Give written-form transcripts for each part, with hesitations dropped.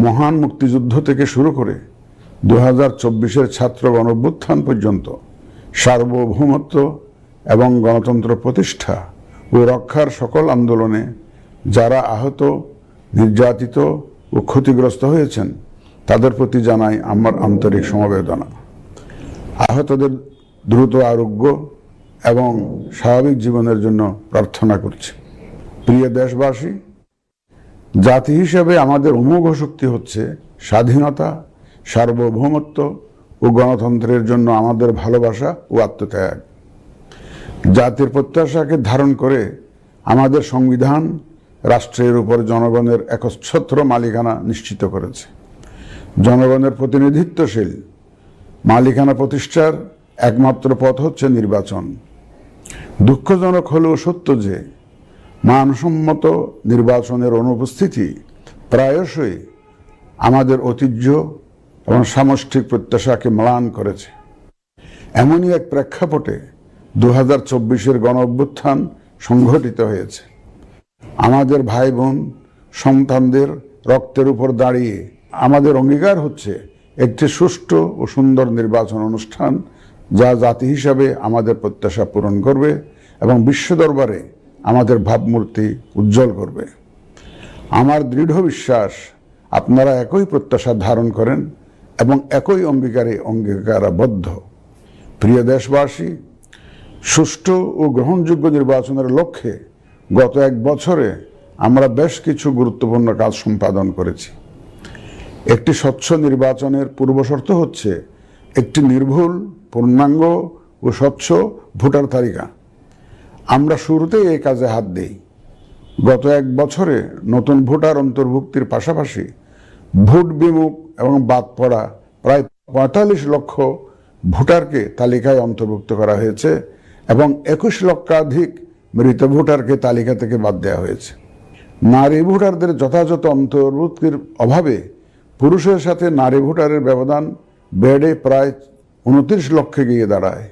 মহান মুক্তিযুদ্ধ থেকে শুরু করে 2024-এর ছাত্র গণঅভ্যুত্থান পর্যন্ত সার্বভৌমত্ব এবং গণতন্ত্র প্রতিষ্ঠা ও রক্ষার সকল আন্দোলনে যারা আহত, নির্যাতিত ও ক্ষতিগ্রস্ত হয়েছেন তাদের প্রতি জানাই আমার আন্তরিক সমবেদনা। আহতদের দ্রুত আরোগ্য এবং স্বাভাবিক জীবনের জন্য প্রার্থনা করছি। প্রিয় দেশবাসী, জাতি হিসেবে আমাদের অমোঘ শক্তি হচ্ছে স্বাধীনতা, সার্বভৌমত্ব ও গণতন্ত্রের জন্য আমাদের ভালোবাসা ও আত্মত্যাগ। জাতির প্রত্যাশাকে ধারণ করে আমাদের সংবিধান রাষ্ট্রের উপর জনগণের একচ্ছত্র মালিকানা নিশ্চিত করেছে। জনগণের প্রতিনিধিত্বশীল মালিকানা প্রতিষ্ঠার একমাত্র পথ হচ্ছে নির্বাচন। দুঃখজনক হলেও সত্য যে মানসম্মত নির্বাচনের অনুপস্থিতি প্রায়শই আমাদের ঐতিহ্য এবং সামষ্টিক প্রত্যাশাকে ম্লান করেছে। এমনই এক প্রেক্ষাপটে 2024-এর গণঅভ্যুত্থান সংঘটিত হয়েছে। আমাদের ভাই বোন সন্তানদের রক্তের উপর দাঁড়িয়ে আমাদের অঙ্গীকার হচ্ছে একটি সুষ্ঠু ও সুন্দর নির্বাচন অনুষ্ঠান, যা জাতি হিসাবে আমাদের প্রত্যাশা পূরণ করবে এবং বিশ্ব দরবারে আমাদের ভাবমূর্তি উজ্জ্বল করবে। আমার দৃঢ় বিশ্বাস আপনারা একই প্রত্যাশা ধারণ করেন এবং একই অঙ্গীকারে অঙ্গীকারাবদ্ধ। প্রিয় দেশবাসী, সুষ্ঠু ও গ্রহণযোগ্য নির্বাচনের লক্ষ্যে গত এক বছরে আমরা বেশ কিছু গুরুত্বপূর্ণ কাজ সম্পাদন করেছি। একটি স্বচ্ছ নির্বাচনের পূর্বশর্ত হচ্ছে একটি নির্ভুল, পূর্ণাঙ্গ ও স্বচ্ছ ভোটার তালিকা। আমরা শুরুতেই এই কাজে হাত দিই। গত এক বছরে নতুন ভোটার অন্তর্ভুক্তির পাশাপাশি ভোট বিমুখ এবং বাদ পড়া প্রায় 45 লক্ষ ভোটারকে তালিকায় অন্তর্ভুক্ত করা হয়েছে এবং 21 লক্ষাধিক মৃত ভোটারকে তালিকা থেকে বাদ দেওয়া হয়েছে। নারী ভোটারদের যথাযথ অন্তর্ভুক্তির অভাবে পুরুষের সাথে নারী ভোটারের ব্যবধান বেড়ে প্রায় 29 লক্ষে গিয়ে দাঁড়ায়।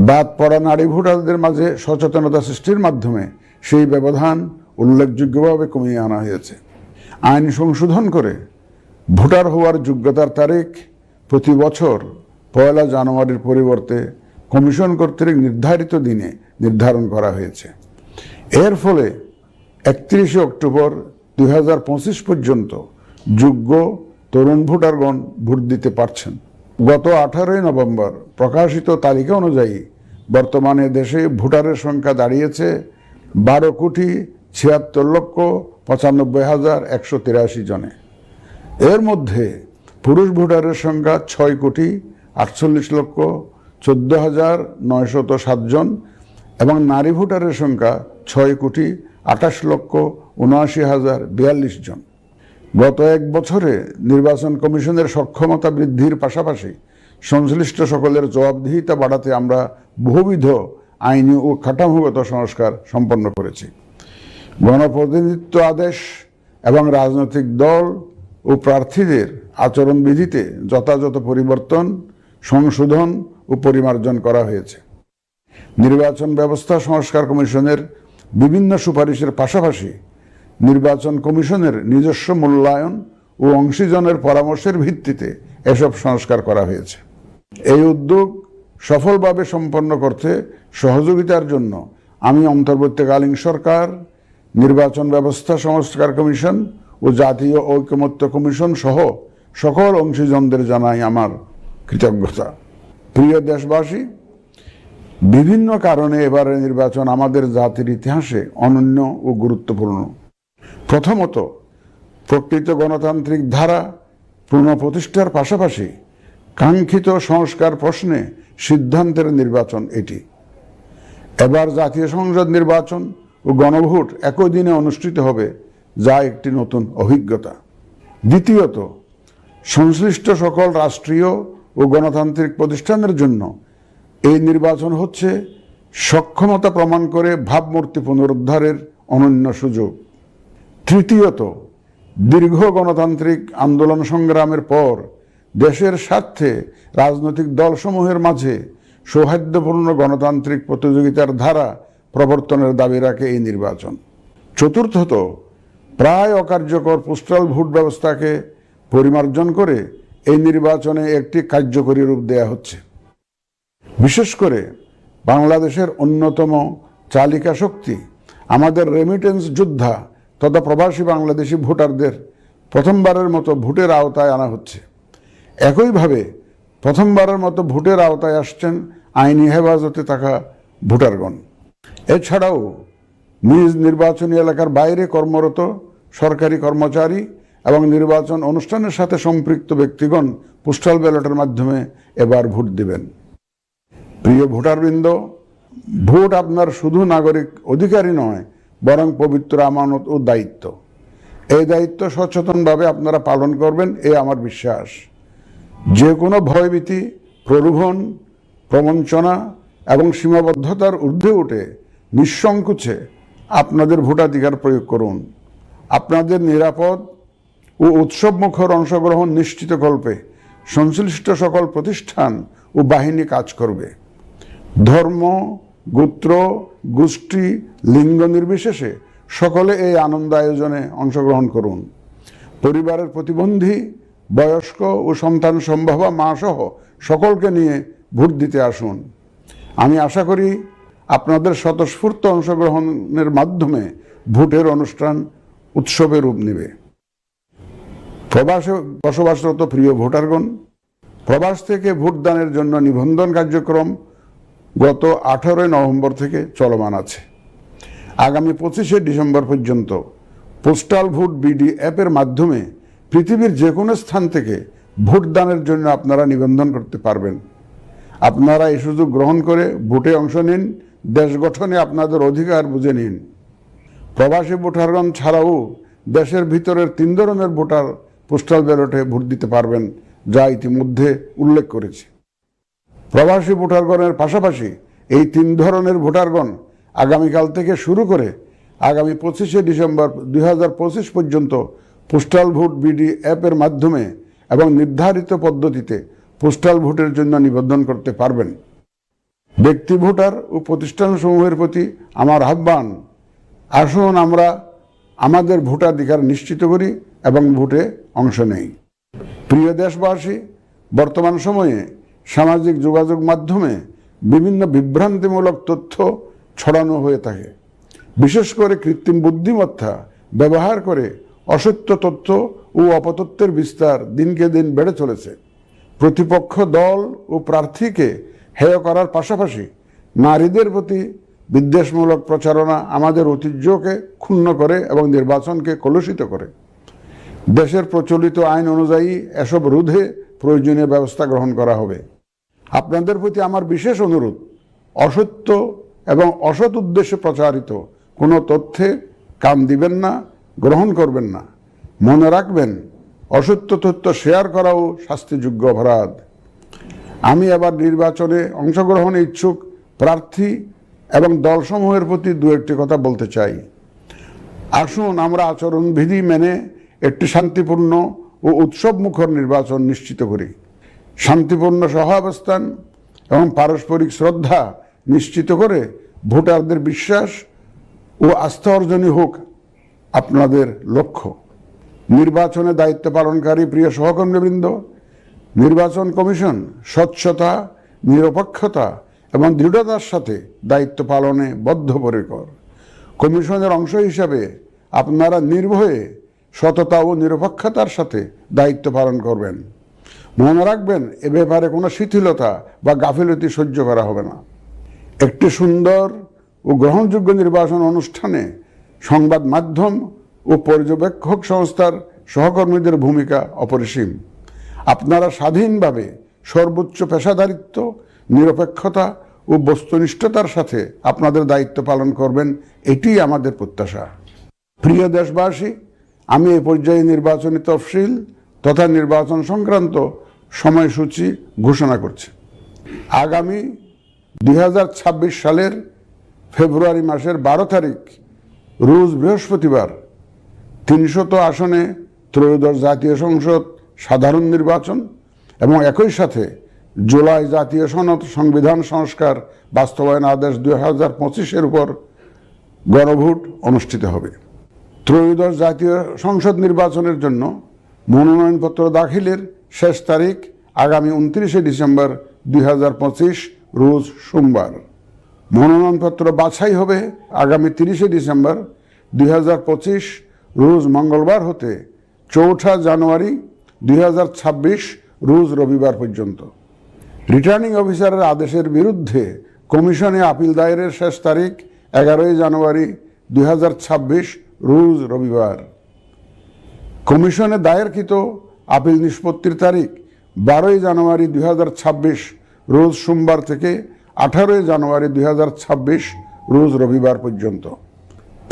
বাদ পড়া নারী ভোটারদের মাঝে সচেতনতা সৃষ্টির মাধ্যমে সেই ব্যবধান উল্লেখযোগ্যভাবে কমিয়ে আনা হয়েছে। আইন সংশোধন করে ভোটার হওয়ার যোগ্যতার তারিখ প্রতি বছর 1 জানুয়ারির পরিবর্তে কমিশন কর্তৃক নির্ধারিত দিনে নির্ধারণ করা হয়েছে। এর ফলে 31 অক্টোবর 2025 পর্যন্ত যোগ্য তরুণ ভোটারগণ ভোট দিতে পারছেন। গত 18 নভেম্বর প্রকাশিত তালিকা অনুযায়ী বর্তমানে দেশে ভোটারের সংখ্যা দাঁড়িয়েছে 12,76,95,183 জনে। এর মধ্যে পুরুষ ভোটারের সংখ্যা 6,48,14,907 জন এবং নারী ভোটারের সংখ্যা 6,28,79,042 জন। গত এক বছরে নির্বাচন কমিশনের সক্ষমতা বৃদ্ধির পাশাপাশি সংশ্লিষ্ট সকলের জবাবদিহিতা বাড়াতে আমরা বহুবিধ আইনি ও কাঠামোগত সংস্কার সম্পন্ন করেছি। গণপ্রতিনিধিত্ব আদেশ এবং রাজনৈতিক দল ও প্রার্থীদের আচরণবিধিতে যথাযথ পরিবর্তন, সংশোধন ও পরিমার্জন করা হয়েছে। নির্বাচন ব্যবস্থা সংস্কার কমিশনের বিভিন্ন সুপারিশের পাশাপাশি নির্বাচন কমিশনের নিজস্ব মূল্যায়ন ও অংশীজনের পরামর্শের ভিত্তিতে এসব সংস্কার করা হয়েছে। এই উদ্যোগ সফলভাবে সম্পন্ন করতে সহযোগিতার জন্য আমি অন্তর্বর্তীকালীন সরকার, নির্বাচন ব্যবস্থা সংস্কার কমিশন ও জাতীয় ঐকমত্য কমিশন সহ সকল অংশীজনদের জানাই আমার কৃতজ্ঞতা। প্রিয় দেশবাসী, বিভিন্ন কারণে এবারের নির্বাচন আমাদের জাতির ইতিহাসে অনন্য ও গুরুত্বপূর্ণ। প্রথমত, প্রকৃত গণতান্ত্রিক ধারা পুনঃপ্রতিষ্ঠার পাশাপাশি কাঙ্ক্ষিত সংস্কার প্রশ্নে সিদ্ধান্তের নির্বাচন এটি। এবার জাতীয় সংসদ নির্বাচন ও গণভোট একই দিনে অনুষ্ঠিত হবে, যা একটি নতুন অভিজ্ঞতা। দ্বিতীয়ত, সংশ্লিষ্ট সকল রাষ্ট্রীয় ও গণতান্ত্রিক প্রতিষ্ঠানের জন্য এই নির্বাচন হচ্ছে সক্ষমতা প্রমাণ করে ভাবমূর্তি পুনরুদ্ধারের অনন্য সুযোগ। তৃতীয়ত, দীর্ঘ গণতান্ত্রিক আন্দোলন সংগ্রামের পর দেশের স্বার্থে রাজনৈতিক দলসমূহের মাঝে সৌহার্দ্যপূর্ণ গণতান্ত্রিক প্রতিযোগিতার ধারা প্রবর্তনের দাবি রাখে এই নির্বাচন। চতুর্থত, প্রায় অকার্যকর পোস্টাল ভোট ব্যবস্থাকে পরিমার্জন করে এই নির্বাচনে একটি কার্যকরী রূপ দেয়া হচ্ছে। বিশেষ করে বাংলাদেশের অন্যতম চালিকা শক্তি আমাদের রেমিটেন্স যোদ্ধা তথা প্রবাসী বাংলাদেশি ভোটারদের প্রথমবারের মতো ভোটের আওতায় আনা হচ্ছে। একইভাবে প্রথমবারের মতো ভোটের আওতায় আসছেন আইনি হেফাজতে থাকা ভোটারগণ। এছাড়াও নিজ নির্বাচনী এলাকার বাইরে কর্মরত সরকারি কর্মচারী এবং নির্বাচন অনুষ্ঠানের সাথে সম্পৃক্ত ব্যক্তিগণ পোস্টাল ব্যালটের মাধ্যমে এবার ভোট দিবেন। প্রিয় ভোটারবৃন্দ, ভোট আপনার শুধু নাগরিক অধিকারই নয়, বরং পবিত্র আমানত ও দায়িত্ব। এই দায়িত্ব সচেতনভাবে আপনারা পালন করবেন, এ আমার বিশ্বাস। যে কোনো ভয়ভীতি, প্রলোভন, প্রবঞ্চনা এবং সীমাবদ্ধতার ঊর্ধ্বে উঠে নিঃসংকোচে আপনাদের ভোটাধিকার প্রয়োগ করুন। আপনাদের নিরাপদ ও উৎসবমুখর অংশগ্রহণ নিশ্চিতকল্পে সংশ্লিষ্ট সকল প্রতিষ্ঠান ও বাহিনী কাজ করবে। ধর্ম, গোত্র, গোষ্ঠী, লিঙ্গ নির্বিশেষে সকলে এই আনন্দ আয়োজনে অংশগ্রহণ করুন। পরিবারের প্রতিবন্ধী, বয়স্ক ও সন্তান সম্ভবা মা সহ সকলকে নিয়ে ভোট দিতে আসুন। আমি আশা করি আপনাদের স্বতঃস্ফূর্ত অংশগ্রহণের মাধ্যমে ভোটের অনুষ্ঠান উৎসবে রূপ নেবে। প্রবাসে বসবাসরত প্রিয় ভোটারগণ, প্রবাস থেকে ভোটদানের জন্য নিবন্ধন কার্যক্রম গত 18 নভেম্বর থেকে চলমান আছে। আগামী 25 ডিসেম্বর পর্যন্ত পোস্টাল ভোট বিডি অ্যাপের মাধ্যমে পৃথিবীর যে কোনো স্থান থেকে ভোটদানের জন্য আপনারা নিবন্ধন করতে পারবেন। আপনারা এই সুযোগ গ্রহণ করে ভোটে অংশ নিন, দেশ গঠনে আপনাদের অধিকার বুঝে নিন। প্রবাসী ভোটারগণ ছাড়াও দেশের ভিতরের 3 ধরনের ভোটার পোস্টাল ব্যালটে ভোট দিতে পারবেন, যা ইতিমধ্যে উল্লেখ করেছি। প্রবাসী ভোটারগণের পাশাপাশি এই 3 ধরনের ভোটারগণ আগামীকাল থেকে শুরু করে আগামী 25 ডিসেম্বর 2025 পর্যন্ত পোস্টাল ভোট বিডি অ্যাপের মাধ্যমে এবং নির্ধারিত পদ্ধতিতে পোস্টাল ভোটের জন্য নিবন্ধন করতে পারবেন। ব্যক্তি ভোটার ও প্রতিষ্ঠানসমূহের প্রতি আমার আহ্বান, আসুন আমরা আমাদের ভোটাধিকার নিশ্চিত করি এবং ভোটে অংশ নেই। প্রিয় দেশবাসী, বর্তমান সময়ে সামাজিক যোগাযোগ মাধ্যমে বিভিন্ন বিভ্রান্তিমূলক তথ্য ছড়ানো হয়ে থাকে। বিশেষ করে কৃত্রিম বুদ্ধিমত্তা ব্যবহার করে অসত্য তথ্য ও অপতথ্যের বিস্তার দিনকে দিন বেড়ে চলেছে। প্রতিপক্ষ দল ও প্রার্থীকে হেয় করার পাশাপাশি নারীদের প্রতি বিদ্বেষমূলক প্রচারণা আমাদের ঐতিহ্যকে ক্ষুণ্ণ করে এবং নির্বাচনকে কলুষিত করে। দেশের প্রচলিত আইন অনুযায়ী এসব রোধে প্রয়োজনীয় ব্যবস্থা গ্রহণ করা হবে। আপনাদের প্রতি আমার বিশেষ অনুরোধ, অসত্য এবং অসৎ উদ্দেশ্যে প্রচারিত কোনো তথ্যে কান দিবেন না, গ্রহণ করবেন না। মনে রাখবেন, অসত্য তথ্য শেয়ার করাও শাস্তিযোগ্য অপরাধ। আমি আবার নির্বাচনে অংশগ্রহণে ইচ্ছুক প্রার্থী এবং দলসমূহের প্রতি 2-1টি কথা বলতে চাই। আসুন আমরা আচরণবিধি মেনে একটি শান্তিপূর্ণ ও উৎসবমুখর নির্বাচন নিশ্চিত করি। শান্তিপূর্ণ সহাবস্থান এবং পারস্পরিক শ্রদ্ধা নিশ্চিত করে ভোটারদের বিশ্বাস ও আস্থা অর্জনই হোক আপনাদের লক্ষ্য। নির্বাচনে দায়িত্ব পালনকারী প্রিয় সহকর্মীবৃন্দ, নির্বাচন কমিশন স্বচ্ছতা, নিরপেক্ষতা এবং দৃঢ়তার সাথে দায়িত্ব পালনে বদ্ধপরিকর। কমিশনের অংশ হিসাবে আপনারা নির্ভয়ে সততা ও নিরপেক্ষতার সাথে দায়িত্ব পালন করবেন। মনে রাখবেন, এ ব্যাপারে কোনো শিথিলতা বা গাফিলতি সহ্য করা হবে না। একটি সুন্দর ও গ্রহণযোগ্য নির্বাচন অনুষ্ঠানে সংবাদ মাধ্যম ও পর্যবেক্ষক সংস্থার সহকর্মীদের ভূমিকা অপরিসীম। আপনারা স্বাধীনভাবে সর্বোচ্চ পেশাদারিত্ব, নিরপেক্ষতা ও বস্তুনিষ্ঠতার সাথে আপনাদের দায়িত্ব পালন করবেন, এটি আমাদের প্রত্যাশা। প্রিয় দেশবাসী, আমি এই পর্যায়ে নির্বাচনী তফসিল তথা নির্বাচন সংক্রান্ত সময়সূচি ঘোষণা করছি। আগামী 2026 সালের ফেব্রুয়ারি মাসের 12 তারিখ রোজ বৃহস্পতিবার 300 আসনে ত্রয়োদশ জাতীয় সংসদ সাধারণ নির্বাচন এবং একই সাথে জুলাই জাতীয় সনদ সংবিধান সংস্কার বাস্তবায়ন আদেশ 2025-এর উপর গণভোট অনুষ্ঠিত হবে। ত্রয়োদশ জাতীয় সংসদ নির্বাচনের জন্য মনোনয়নপত্র দাখিলের শেষ তারিখ আগামী 29 ডিসেম্বর 2025 রোজ সোমবার। মনোনয়নপত্র বাছাই হবে আগামী 30 ডিসেম্বর 2025 রোজ মঙ্গলবার হতে 4 জানুয়ারি 2026 রোজ রবিবার পর্যন্ত। রিটার্নিং অফিসারের আদেশের বিরুদ্ধে কমিশনে আপিল দায়েরের শেষ তারিখ 11 জানুয়ারি 2026 রোজ রবিবার। কমিশনে দায়েরকৃত আপিল নিষ্পত্তির তারিখ 12 জানুয়ারি 2026 রোজ সোমবার থেকে 18 জানুয়ারি 2026 রোজ রবিবার পর্যন্ত।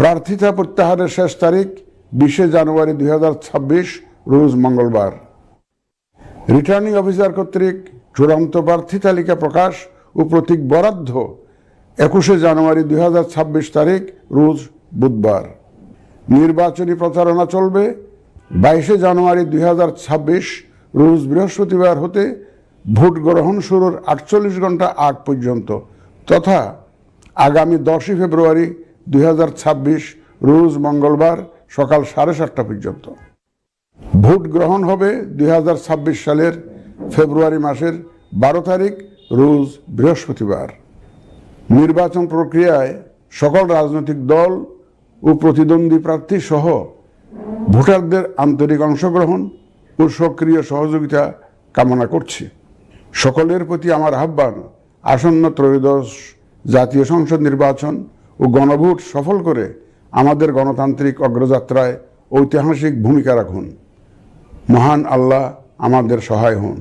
প্রার্থিতা প্রত্যাহারের শেষ তারিখ 20 জানুয়ারি 2026 রোজ মঙ্গলবার। রিটার্নিং অফিসার কর্তৃক চূড়ান্ত প্রার্থী তালিকা প্রকাশ ও প্রতীক বরাদ্দ 21 জানুয়ারি 2026 তারিখ রোজ বুধবার। নির্বাচনী প্রচারণা চলবে 22 জানুয়ারি 2026 রোজ বৃহস্পতিবার হতে ভোট গ্রহণ শুরুর 48 ঘন্টা আগ পর্যন্ত তথা আগামী 10 ফেব্রুয়ারি 2026 রোজ মঙ্গলবার সকাল 7:30 পর্যন্ত। ভোট গ্রহণ হবে 2026 সালের ফেব্রুয়ারি মাসের 12 তারিখ রোজ বৃহস্পতিবার। নির্বাচন প্রক্রিয়ায় সকল রাজনৈতিক দল ও প্রতিদ্বন্দ্বী প্রার্থী সহ ভোটারদের আন্তরিক অংশগ্রহণ ও সক্রিয় সহযোগিতা কামনা করছি। সকলের প্রতি আমার আহ্বান, আসন্ন ত্রয়োদশ জাতীয় সংসদ নির্বাচন ও গণভোট সফল করে আমাদের গণতান্ত্রিক অগ্রযাত্রায় ঐতিহাসিক ভূমিকা রাখুন। মহান আল্লাহ আমাদের সহায় হন।